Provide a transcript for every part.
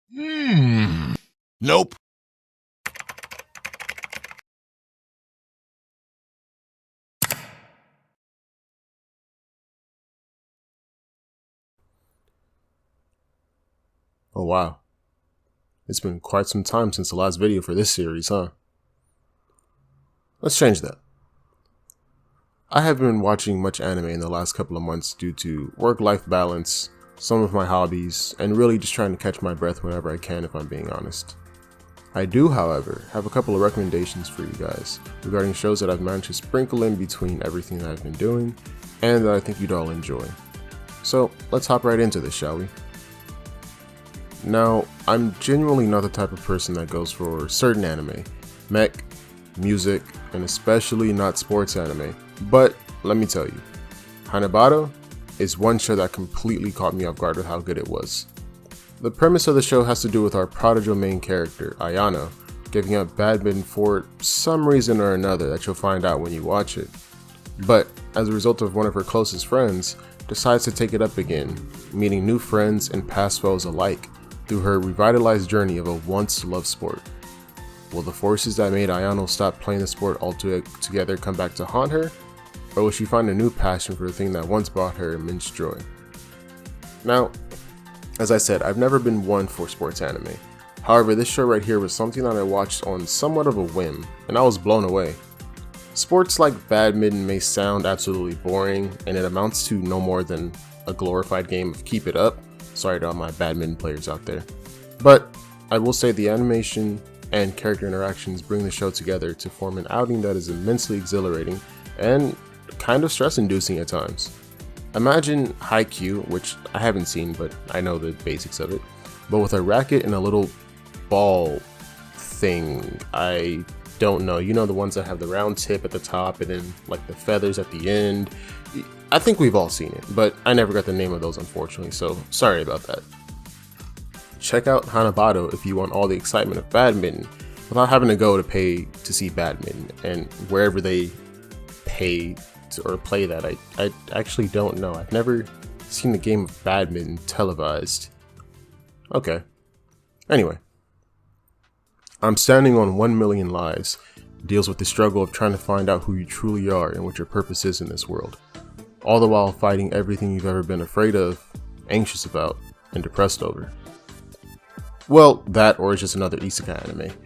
Nope. Oh wow, it's been quite some time since the last video for this series, huh? Let's change that. I have been watching much anime in the last couple of months due to work-life balance, some of my hobbies, and really just trying to catch my breath whenever I can if I'm being honest. I do, however, have a couple of recommendations for you guys regarding shows that I've managed to sprinkle in between everything that I've been doing and that I think you'd all enjoy. So let's hop right into this, shall we? Now, I'm genuinely not the type of person that goes for certain anime, mech, music, and especially not sports anime. But let me tell you, Hanabado is one show that completely caught me off guard with how good it was. The premise of the show has to do with our prodigal main character, Ayano, giving up badminton for some reason or another that you'll find out when you watch it. But as a result of one of her closest friends, decides to take it up again, meeting new friends and past foes alike through her revitalized journey of a once-loved sport. Will the forces that made Ayano stop playing the sport altogether come back to haunt her? Or will she find a new passion for the thing that once brought her immense joy? Now, as I said, I've never been one for sports anime. However, this show right here was something that I watched on somewhat of a whim, and I was blown away. Sports like badminton may sound absolutely boring, and it amounts to no more than a glorified game of keep it up. Sorry to all my badminton players out there. But I will say the animation and character interactions bring the show together to form an outing that is immensely exhilarating and kind of stress-inducing at times. Imagine Haikyuu, which I haven't seen, but I know the basics of it, but with a racket and a little ball thing. I don't know, you know, the ones that have the round tip at the top and then like the feathers at the end. I think we've all seen it, but I never got the name of those unfortunately, so sorry about that. Check out Hanabado if you want all the excitement of badminton without having to go to pay to see badminton, and wherever they pay or play that, I actually don't know. I've never seen the game of badminton televised. Okay. Anyway. I'm Standing on 1 Million Lives deals with the struggle of trying to find out who you truly are and what your purpose is in this world, all the while fighting everything you've ever been afraid of, anxious about, and depressed over. Well, that or it's just another isekai anime.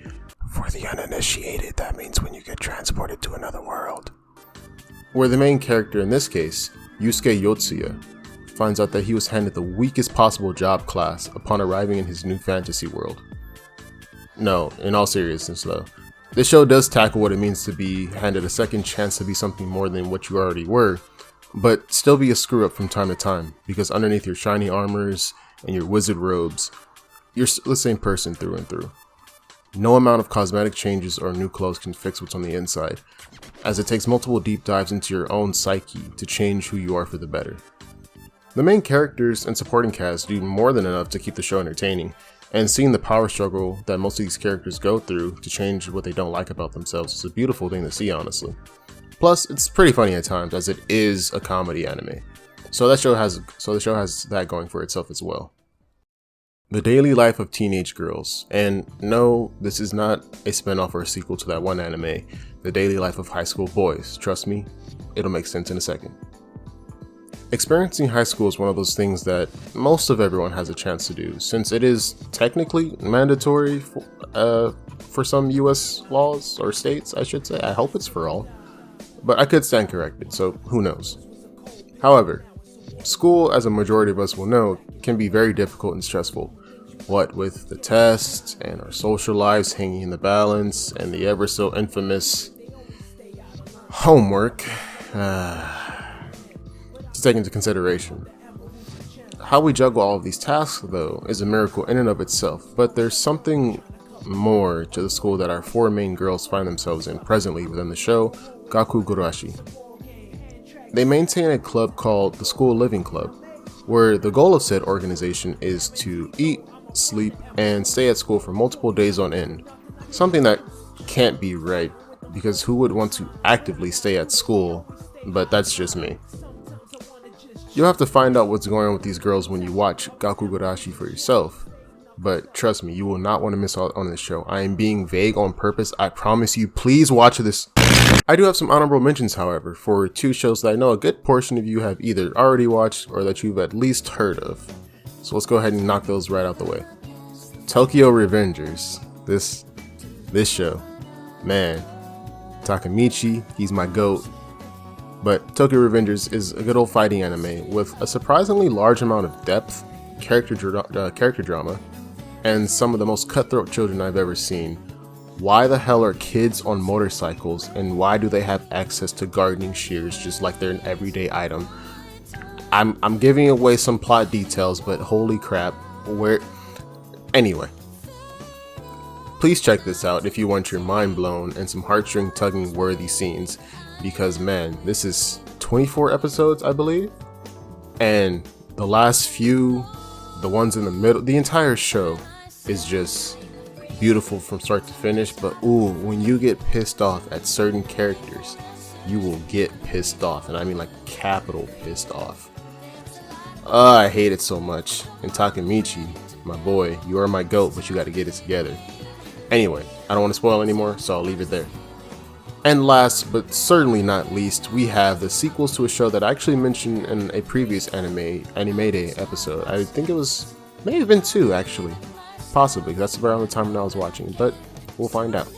For the uninitiated, that means when you get transported to another world. Where the main character in this case, Yusuke Yotsuya, finds out that he was handed the weakest possible job class upon arriving in his new fantasy world. No, in all seriousness though, this show does tackle what it means to be handed a second chance to be something more than what you already were, but still be a screw up from time to time, because underneath your shiny armors and your wizard robes, you're still the same person through and through. No amount of cosmetic changes or new clothes can fix what's on the inside, as it takes multiple deep dives into your own psyche to change who you are for the better. The main characters and supporting cast do more than enough to keep the show entertaining, and seeing the power struggle that most of these characters go through to change what they don't like about themselves is a beautiful thing to see, honestly. Plus, it's pretty funny at times, as it is a comedy anime, so the show has that going for itself as well. The daily life of teenage girls, and no, this is not a spin-off or a sequel to that one anime, The Daily Life of High School Boys. Trust me, it'll make sense in a second. Experiencing high school is one of those things that most of everyone has a chance to do, since it is technically mandatory for some US laws or states, I should say. I hope it's for all, but I could stand corrected, so who knows. However, school, as a majority of us will know, can be very difficult and stressful. What with the tests and our social lives hanging in the balance and the ever so infamous homework to take into consideration. How we juggle all of these tasks, though, is a miracle in and of itself, but there's something more to the school that our four main girls find themselves in presently within the show, Gakugurashi. They maintain a club called the School Living Club, where the goal of said organization is to eat, sleep, and stay at school for multiple days on end. Something that can't be right, because who would want to actively stay at school? But that's just me. You'll have to find out what's going on with these girls when you watch Gakugurashi for yourself. but trust me, you will not want to miss out on this show. I am being vague on purpose. I promise you. Please watch this. I do have some honorable mentions, however, for 2 shows that I know a good portion of you have either already watched or that you've at least heard of. So let's go ahead and knock those right out the way. Tokyo Revengers. This show, man, Takemichi, he's my GOAT. But Tokyo Revengers is a good old fighting anime with a surprisingly large amount of depth, character drama, and some of the most cutthroat children I've ever seen. Why the hell are kids on motorcycles, and why do they have access to gardening shears just like they're an everyday item? I'm giving away some plot details, but holy crap, anyway. Please check this out if you want your mind blown and some heartstring tugging worthy scenes, because man, this is 24 episodes, I believe, and the last few, the ones in the middle, the entire show is just beautiful from start to finish. But ooh, when you get pissed off at certain characters, you will get pissed off, and I mean like capital pissed off. I hate it so much. And Takemichi, my boy, you are my GOAT, but you got to get it together. Anyway, I don't want to spoil anymore, so I'll leave it there. And last but certainly not least, we have the sequels to a show that I actually mentioned in a previous ANNIE-MAE episode. I think it was, may have been 2 actually, possibly. That's around the time when I was watching, but we'll find out.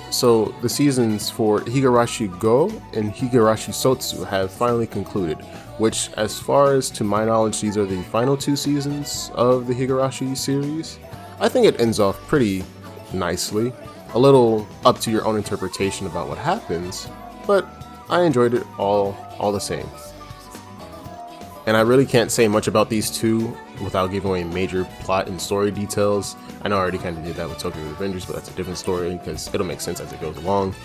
So the seasons for Higurashi Go and Higurashi Sotsu have finally concluded, which, as far as to my knowledge, these are the final 2 seasons of the Higurashi series. I think it ends off pretty nicely, a little up to your own interpretation about what happens, but I enjoyed it all the same. And I really can't say much about these 2 without giving away major plot and story details. I know I already kind of did that with Tokyo Revengers, but that's a different story because it'll make sense as it goes along.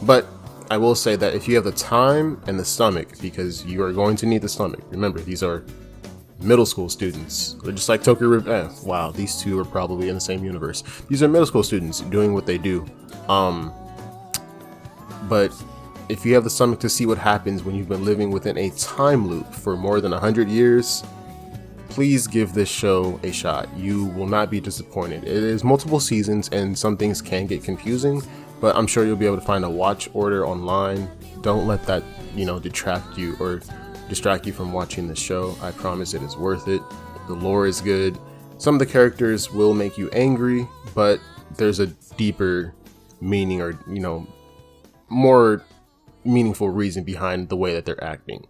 But I will say that if you have the time and the stomach, because you are going to need the stomach, remember, these are middle school students. They're just like Tokyo Revengers. Wow, these 2 are probably in the same universe. These are middle school students doing what they do. But if you have the stomach to see what happens when you've been living within a time loop for more than 100 years, please give this show a shot. You will not be disappointed. It is multiple seasons and some things can get confusing, but I'm sure you'll be able to find a watch order online. Don't let that, detract you or distract you from watching the show. I promise it is worth it. The lore is good. Some of the characters will make you angry, but there's a deeper meaning or, more meaningful reason behind the way that they're acting.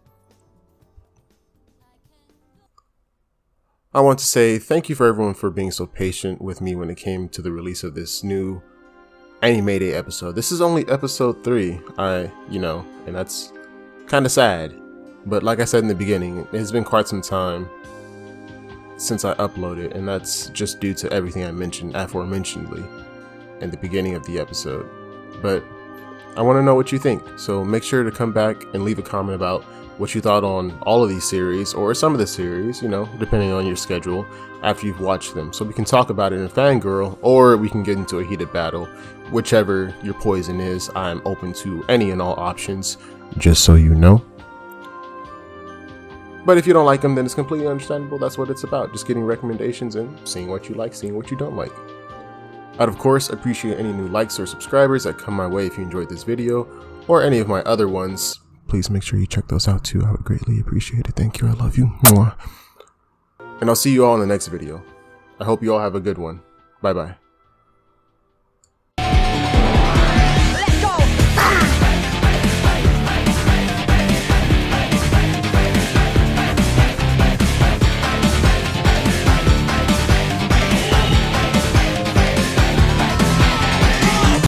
I want to say thank you for everyone for being so patient with me when it came to the release of this new ANNIE-MAE episode. This is only episode 3, and that's kind of sad. But like I said in the beginning, it's been quite some time since I uploaded, and that's just due to everything I mentioned aforementionedly in the beginning of the episode. But I want to know what you think, so make sure to come back and leave a comment about what you thought on all of these series, or some of the series, depending on your schedule, after you've watched them, so we can talk about it in Fangirl, or we can get into a heated battle. Whichever your poison is, I'm open to any and all options, just so you know. But if you don't like them, then it's completely understandable. That's what it's about, just getting recommendations and seeing what you like, seeing what you don't like. I'd of course appreciate any new likes or subscribers that come my way if you enjoyed this video, or any of my other ones. Please make sure you check those out too. I would greatly appreciate it. Thank you. I love you. Mwah. And I'll see you all in the next video. I hope you all have a good one. Bye bye.